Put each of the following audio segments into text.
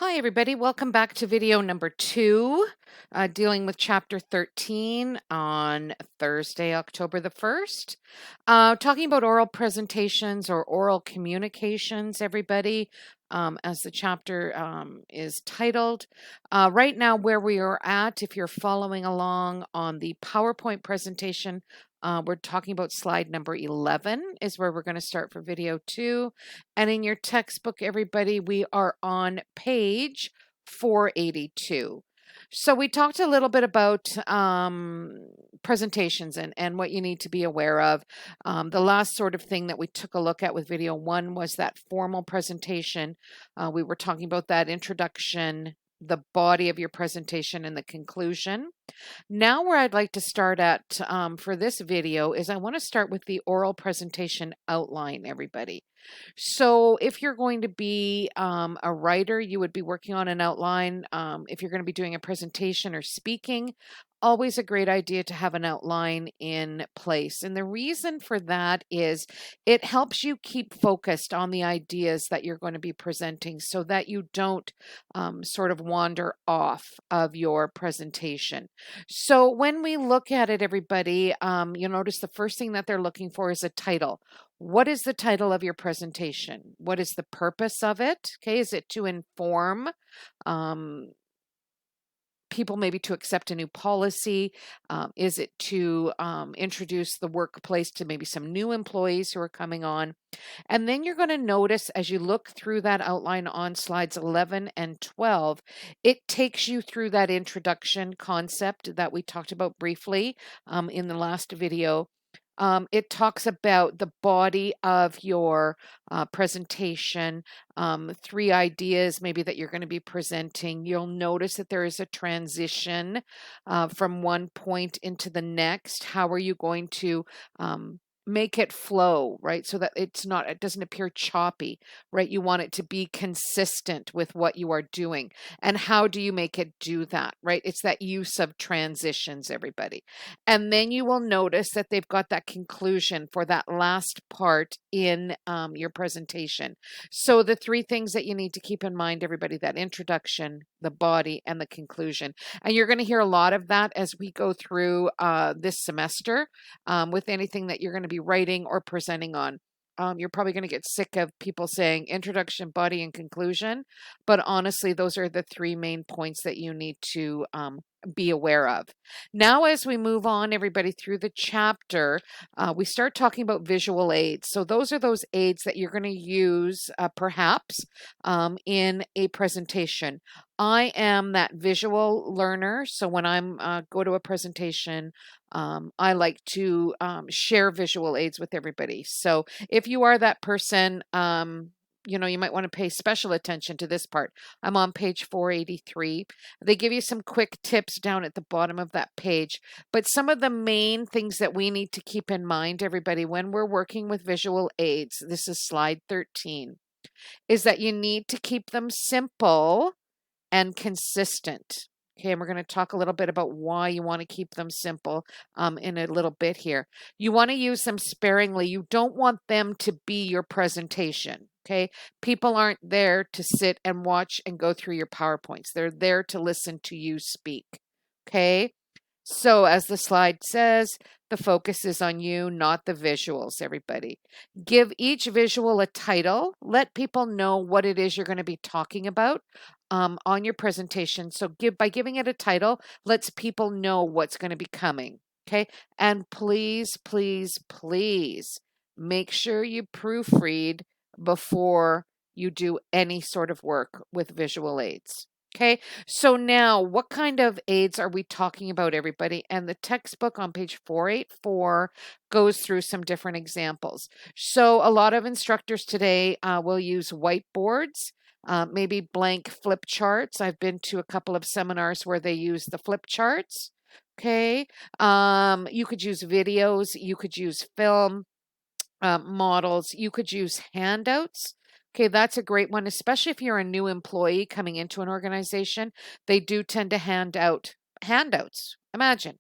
Hi, everybody. Welcome back to video number 2, dealing with chapter 13 on Thursday, October the 1st. Talking about oral presentations or oral communications, everybody, as the chapter is titled. Right now, where we are at, if you're following along on the PowerPoint presentation, we're talking about slide number 11 is where we're going to start for video 2. And in your textbook, everybody, we are on page 482. So we talked a little bit about presentations and what you need to be aware of. The last sort of thing that we took a look at with video 1 was that formal presentation. We were talking about that introduction, the body of your presentation, and the conclusion. Now where I'd like to start at for this video is I want to start with the oral presentation outline, everybody. So if you're going to be a writer, you would be working on an outline. If you're going to be doing a presentation or speaking, always a great idea to have an outline in place. And the reason for that is it helps you keep focused on the ideas that you're going to be presenting so that you don't sort of wander off of your presentation. So when we look at it, everybody, you'll notice the first thing that they're looking for is a title. What is the title of your presentation? What is the purpose of it? Okay, is it to inform people maybe to accept a new policy? Is it to introduce the workplace to maybe some new employees who are coming on? And then you're going to notice as you look through that outline on slides 11 and 12, it takes you through that introduction concept that we talked about briefly in the last video. It talks about the body of your presentation, 3 ideas maybe that you're going to be presenting. You'll notice that there is a transition from one point into the next. How are you going to make it flow, right? So that it doesn't appear choppy, right? You want it to be consistent with what you are doing. And how do you make it do that, right? It's that use of transitions, everybody. And then you will notice that they've got that conclusion for that last part in your presentation. So the 3 things that you need to keep in mind, everybody, that introduction, the body, and the conclusion. And you're going to hear a lot of that as we go through this semester with anything that you're going to be writing or presenting on. You're probably going to get sick of people saying introduction, body, and conclusion. But honestly, those are the 3 main points that you need to be aware of. Now, as we move on, everybody, through the chapter, we start talking about visual aids. So those are those aids that you're going to use perhaps in a presentation. I am that visual learner. So when I'm go to a presentation, I like to share visual aids with everybody. So if you are that person, you might want to pay special attention to this part. I'm on page 483. They give you some quick tips down at the bottom of that page. But some of the main things that we need to keep in mind, everybody, when we're working with visual aids, this is slide 13, is that you need to keep them simple and consistent. Okay, and we're going to talk a little bit about why you want to keep them simple in a little bit here. You want to use them sparingly. You don't want them to be your presentation. Okay, people aren't there to sit and watch and go through your PowerPoints. They're there to listen to you speak. Okay, so as the slide says, the focus is on you, not the visuals, everybody. Give each visual a title. Let people know what it is you're going to be talking about on your presentation. So by giving it a title, lets people know what's going to be coming. Okay. And please, please, please make sure you proofread before you do any sort of work with visual aids. Okay, so now what kind of aids are we talking about, everybody? And the textbook on page 484 goes through some different examples. So a lot of instructors today will use whiteboards, maybe blank flip charts. I've been to a couple of seminars where they use the flip charts. Okay, you could use videos, you could use film models, you could use handouts. Okay, that's a great one, especially if you're a new employee coming into an organization. They do tend to hand out handouts. Imagine.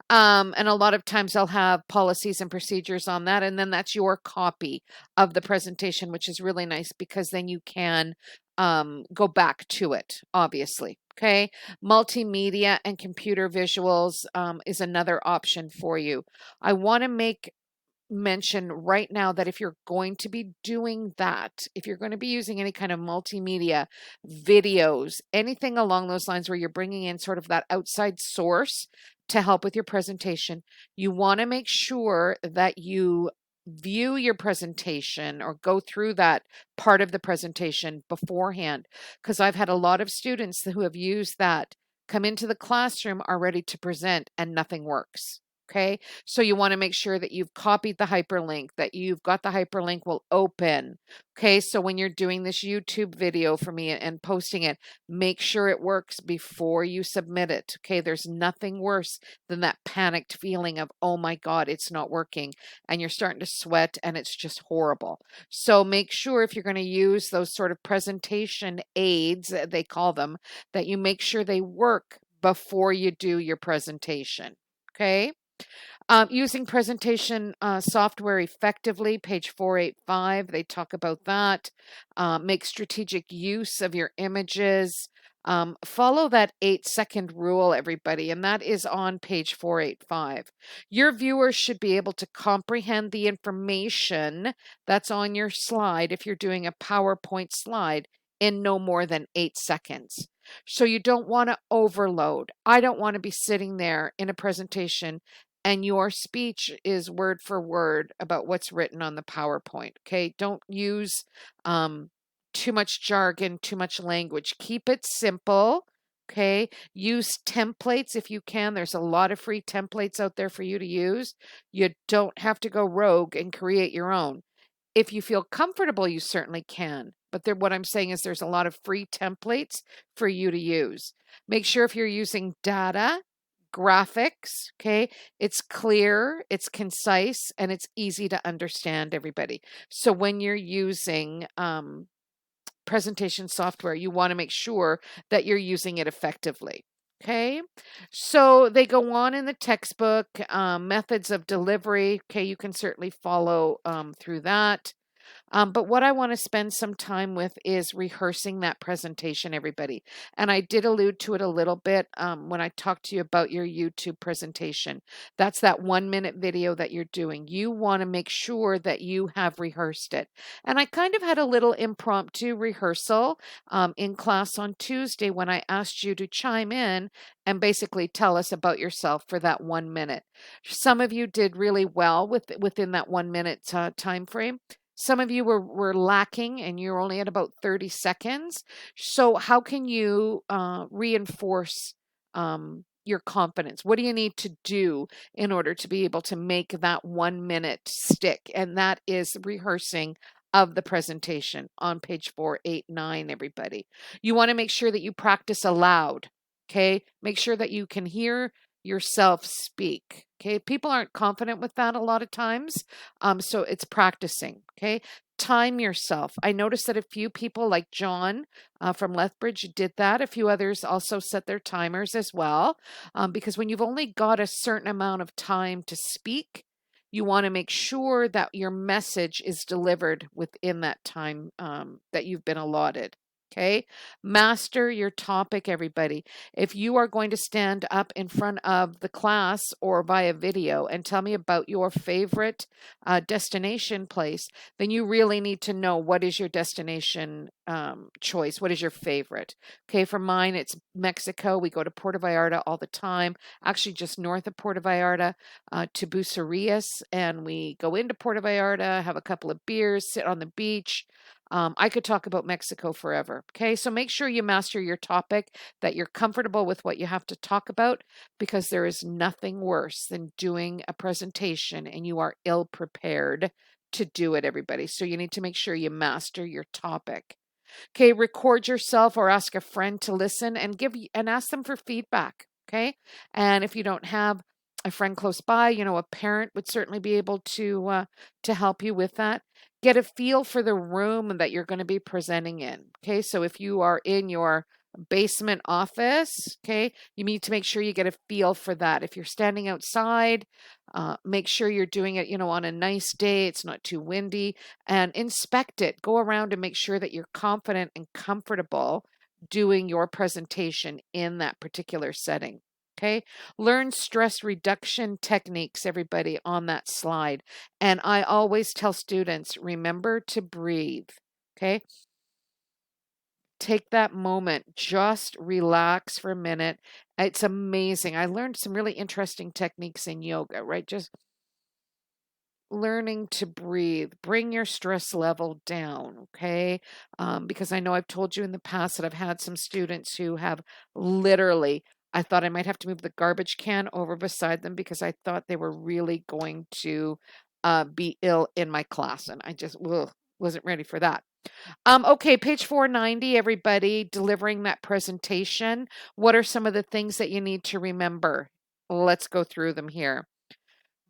And a lot of times they'll have policies and procedures on that. And then that's your copy of the presentation, which is really nice because then you can go back to it, obviously. Okay. Multimedia and computer visuals is another option for you. I want to make mention right now that if you're going to be doing that, if you're going to be using any kind of multimedia, videos, anything along those lines where you're bringing in sort of that outside source to help with your presentation, you want to make sure that you view your presentation or go through that part of the presentation beforehand. Because I've had a lot of students who have used that come into the classroom, are ready to present, and nothing works. Okay. So you want to make sure that you've copied the hyperlink, that you've got the hyperlink will open. Okay. So when you're doing this YouTube video for me and posting it, make sure it works before you submit it. Okay. There's nothing worse than that panicked feeling of, oh my God, it's not working. And you're starting to sweat and it's just horrible. So make sure if you're going to use those sort of presentation aids, they call them, that you make sure they work before you do your presentation. Okay. Using presentation software effectively, page 485, they talk about that. Make strategic use of your images. Follow that 8-second rule, everybody, and that is on page 485. Your viewers should be able to comprehend the information that's on your slide if you're doing a PowerPoint slide in no more than 8 seconds. So you don't want to overload. I don't want to be sitting there in a presentation and your speech is word for word about what's written on the PowerPoint. Okay. Don't use too much jargon, too much language. Keep it simple. Okay. Use templates if you can. There's a lot of free templates out there for you to use. You don't have to go rogue and create your own. If you feel comfortable, you certainly can. But what I'm saying is there's a lot of free templates for you to use. Make sure if you're using data, graphics, okay, it's clear, it's concise, and it's easy to understand, everybody. So when you're using presentation software, you want to make sure that you're using it effectively. Okay, so they go on in the textbook, methods of delivery. Okay, you can certainly follow through that. But what I want to spend some time with is rehearsing that presentation, everybody. And I did allude to it a little bit when I talked to you about your YouTube presentation. That's that 1-minute video that you're doing. You want to make sure that you have rehearsed it. And I kind of had a little impromptu rehearsal in class on Tuesday when I asked you to chime in and basically tell us about yourself for that 1 minute. Some of you did really well within that 1 minute time frame. Some of you were lacking and you're only at about 30 seconds. So how can you reinforce your confidence? What do you need to do in order to be able to make that 1 minute stick? And that is rehearsing of the presentation on page 489, everybody. You want to make sure that you practice aloud. Okay. Make sure that you can hear yourself speak. Okay. People aren't confident with that a lot of times. So it's practicing. Okay. Time yourself. I noticed that a few people like John from Lethbridge did that. A few others also set their timers as well. Because when you've only got a certain amount of time to speak, you want to make sure that your message is delivered within that time that you've been allotted. Okay. Master your topic, everybody. If you are going to stand up in front of the class or via video and tell me about your favorite destination place, then you really need to know what is your destination choice. What is your favorite? Okay. For mine, it's Mexico. We go to Puerto Vallarta all the time, actually just north of Puerto Vallarta to Bucerias. And we go into Puerto Vallarta, have a couple of beers, sit on the beach. I could talk about Mexico forever. Okay, so make sure you master your topic, that you're comfortable with what you have to talk about, because there is nothing worse than doing a presentation and you are ill prepared to do it, everybody. So you need to make sure you master your topic. Okay, record yourself or ask a friend to listen and ask them for feedback. Okay, and if you don't have a friend close by, a parent would certainly be able to help you with that. Get a feel for the room that you're going to be presenting in. Okay, so if you are in your basement office, okay? You need to make sure you get a feel for that. If you're standing outside, make sure you're doing it, on a nice day, it's not too windy, and inspect it. Go around and make sure that you're confident and comfortable doing your presentation in that particular setting. Okay, learn stress reduction techniques, everybody, on that slide. And I always tell students, remember to breathe. Okay, take that moment, just relax for a minute. It's amazing. I learned some really interesting techniques in yoga, right? Just learning to breathe, bring your stress level down, okay? Because I know I've told you in the past that I've had some students who have literally, I thought I might have to move the garbage can over beside them because I thought they were really going to be ill in my class, and I just wasn't ready for that. Okay, page 490, everybody, delivering that presentation. What are some of the things that you need to remember? Let's go through them here.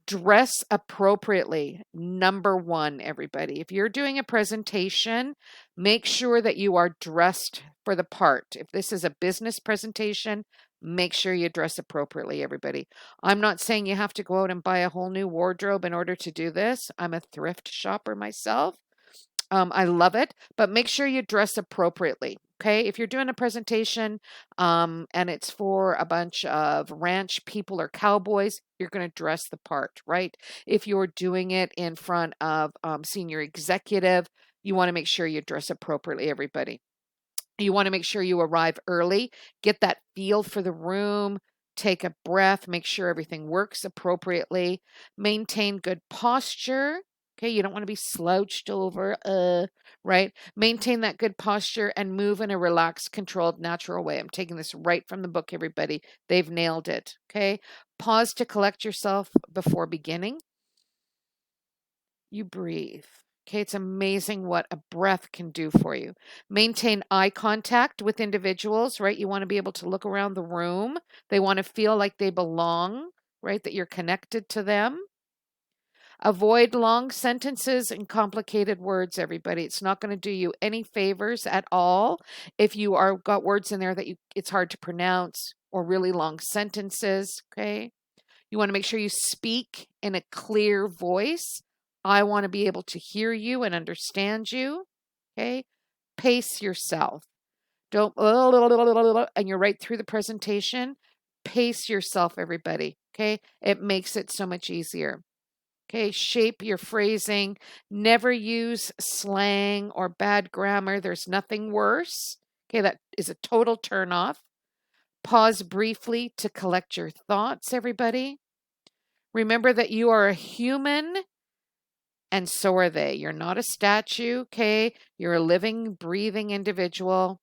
Dress appropriately. Number one, everybody. If you're doing a presentation, make sure that you are dressed for the part. If this is a business presentation, make sure you dress appropriately, everybody. I'm not saying you have to go out and buy a whole new wardrobe in order to do this. I'm a thrift shopper myself. I love it, but make sure you dress appropriately. Okay, if you're doing a presentation and it's for a bunch of ranch people or cowboys, you're going to dress the part, right? If you're doing it in front of senior executive, you want to make sure you dress appropriately, everybody. You want to make sure you arrive early, get that feel for the room, take a breath, make sure everything works appropriately, maintain good posture. Okay, you don't want to be slouched over, right? Maintain that good posture and move in a relaxed, controlled, natural way. I'm taking this right from the book, everybody. They've nailed it. Okay, pause to collect yourself before beginning. You breathe. Okay, it's amazing what a breath can do for you. Maintain eye contact with individuals, right? You want to be able to look around the room. They want to feel like they belong, right? That you're connected to them. Avoid long sentences and complicated words, everybody. It's not going to do you any favors at all if you are got words in there that it's hard to pronounce or really long sentences, okay? You want to make sure you speak in a clear voice. I want to be able to hear you and understand you. Okay. Pace yourself. Don't, and you're right through the presentation. Pace yourself, everybody. Okay. It makes it so much easier. Okay. Shape your phrasing. Never use slang or bad grammar. There's nothing worse. Okay. That is a total turn off. Pause briefly to collect your thoughts, everybody. Remember that you are a human and so are they. You're not a statue, okay? You're a living, breathing individual.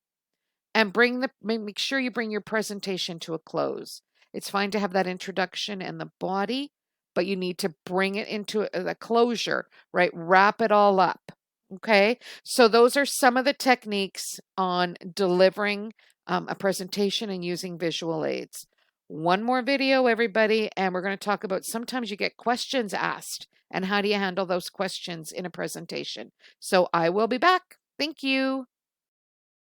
And make sure you bring your presentation to a close. It's fine to have that introduction and the body, but you need to bring it into a closure, right? Wrap it all up. Okay, so those are some of the techniques on delivering a presentation and using visual aids. One more video, everybody, and we're going to talk about sometimes you get questions asked and how do you handle those questions in a presentation. So I will be back. Thank you.